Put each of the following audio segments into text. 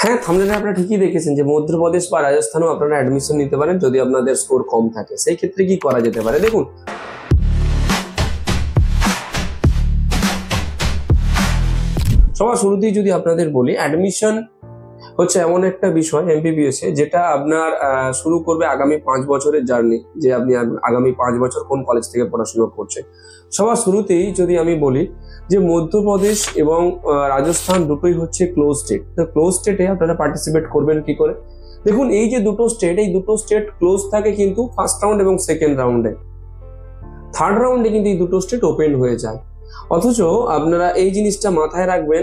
হ্যাঁ, থাম্বনেলে আপনারা ঠিকই দেখেছেন যে মধ্যপ্রদেশ বা রাজস্থানেও আপনারা অ্যাডমিশন নিতে পারেন যদি আপনাদের স্কোর কম থাকে। সেই ক্ষেত্রে কি করা যেতে পারে দেখুন, সবার শুরুতেই যদি আপনাদের বলি, অ্যাডমিশন হচ্ছে এমন একটা বিষয় এমবিবিএস এ যেটা আপনার শুরু করবে আগামী 5 বছরের জার্নি, যে আপনি আগামী 5 বছর কোন কলেজ থেকে পড়াশোনা করছেন। সবার শুরুতেই যদি আমি বলি যে মধ্যপ্রদেশ এবং রাজস্থান দুটোই হচ্ছে ক্লোজ স্টেট। তো ক্লোজ স্টেটে আপনারা পার্টিসিপেট করবেন কি করে? দেখুন, এই যে দুটো স্টেট, এই দুটো স্টেট ক্লোজ থাকে কিন্তু ফার্স্ট রাউন্ড এবং সেকেন্ড রাউন্ডে। থার্ড রাউন্ডে কিন্তু এই দুটো স্টেট ওপেন হয়ে যায়। অথচ আপনারা এই জিনিসটা মাথায় রাখবেন,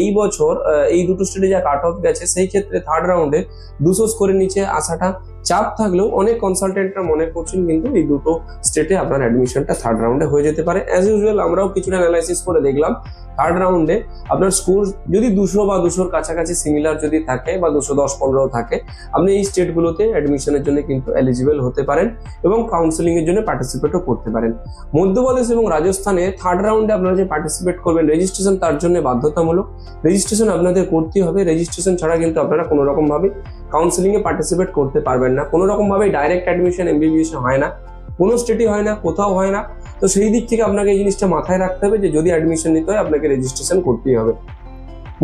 এই বছর এই দুটো স্টেটে যা কাট অফ গেছে, সেই ক্ষেত্রে থার্ড রাউন্ডে 200 স্কোরের নিচে আসাটা চাপ থাকলেও অনেক কনসালটেন্টরা মনে করছেন কিন্তু এই দুটো স্টেটে আপনার অ্যাডমিশনটা থার্ড রাউন্ডে হয়ে যেতে পারে। অ্যাজ ইউজুয়াল আমরাও কিছুটা অ্যানালাইসিস করে দেখলাম, থার্ড রাউন্ডে আপনার স্কোর যদি 200 বা 200-র কাছাকাছি সিমিলার যদি থাকে বা 210-15 থাকে, আপনি এই স্টেটগুলোতে অ্যাডমিশনের জন্য কিন্তু এলিজিবল হতে পারেন এবং কাউন্সেলিং এর জন্য পার্টিসিপেটও করতে পারেন। মধ্যপ্রদেশ এবং রাজস্থানে থার্ড রাউন্ডে আপনারা যে পার্টিসিপেট করবেন, রেজিস্ট্রেশন তার জন্য বাধ্যতামূলক। রেজিস্ট্রেশন আপনাদের করতেই হবে। রেজিস্ট্রেশন ছাড়া কিন্তু আপনারা কোনো রকম ভাবে কাউন্সেলিং এ পার্টিসিপেট করতে পারবেন না। কোনো রকম ভাবে ডাইরেক্ট অ্যাডমিশন এমবিবিএস হয় না, কোনো স্টেটই হয় না, কোথাও হয় না। তো সেই দিক থেকে আপনাকে এই জিনিসটা মাথায় রাখতে হবে যে যদি অ্যাডমিশন নিতে হয় আপনাকে রেজিস্ট্রেশন করতেই হবে।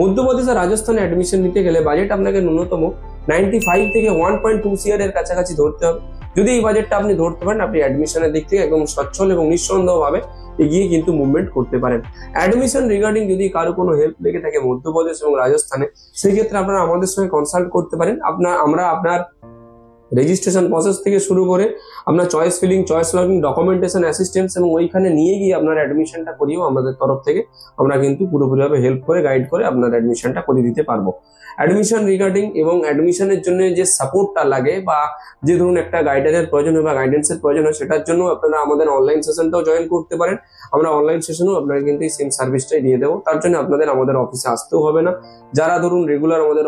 মধ্যপ্রদেশ আর রাজস্থানে অ্যাডমিশন নিতে গেলে বাজেট আপনাকে ন্যূনতম 95 থেকে 1.2 CR এর কাছাকাছি ধরতে হবে। যদি এই বাজেটটা আপনি ধরতে পারেন, আপনি অ্যাডমিশনের দিক থেকে একদম সচ্ছল এবং নিঃসন্দেহভাবে এগিয়ে কিন্তু মুভমেন্ট করতে পারেন। অ্যাডমিশন রিগার্ডিং যদি কারো কোনো হেল্প লেগে থাকে মধ্যপ্রদেশ এবং রাজস্থানে, সেই ক্ষেত্রে আপনারা আমাদের সঙ্গে কনসাল্ট করতে পারেন। আমরা আপনার রেজিস্ট্রেশন প্রসেস থেকে শুরু করে আপনার choice filling, choice logging, documentation, assistance এবং ওইখানে নিয়ে গিয়ে আপনার অ্যাডমিশনটা করিয়েও আমাদের তরফ থেকে আমরা কিন্তু পুরোপুরিভাবে হেল্প করে, গাইড করে আপনার অ্যাডমিশনটা করিয়ে দিতে পারবো। অ্যাডমিশন রিগার্ডিং এবং অ্যাডমিশনের জন্য যে সাপোর্টটা লাগে বা যে ধরুন একটা গাইডের প্রয়োজন হয় বা গাইডেন্সের প্রয়োজন হয়, সেটার জন্য আপনারা আমাদের অনলাইন সেশনটাও জয়েন করতে পারেন। আমরা অনলাইন সেশনেও আপনারা কিন্তু এই সেম সার্ভিসটাই দিয়ে দেবো। তার জন্য আপনাদের আমাদের অফিসে আসতেও হবে না। যারা ধরুন রেগুলার আমাদের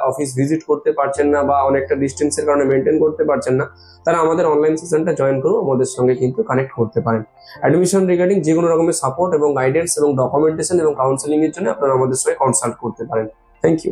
অফিস ভিজিট করতে পারছেন না বা অনেকটা ডিস্টেন্সের কারণে মেনটেন করতে পারছেন না, তারা আমাদের অনলাইন সেশনটা জয়েন করে আমাদের সঙ্গে কিন্তু কানেক্ট করতে পারেন। অ্যাডমিশন রিগার্ডিং যে কোনো রকমের সাপোর্ট এবং গাইডেন্স এবং ডকুমেন্টেশন এবং কাউন্সেলিং এর জন্য আপনারা আমাদের সঙ্গে কনসাল্ট করতে পারেন। Thank you.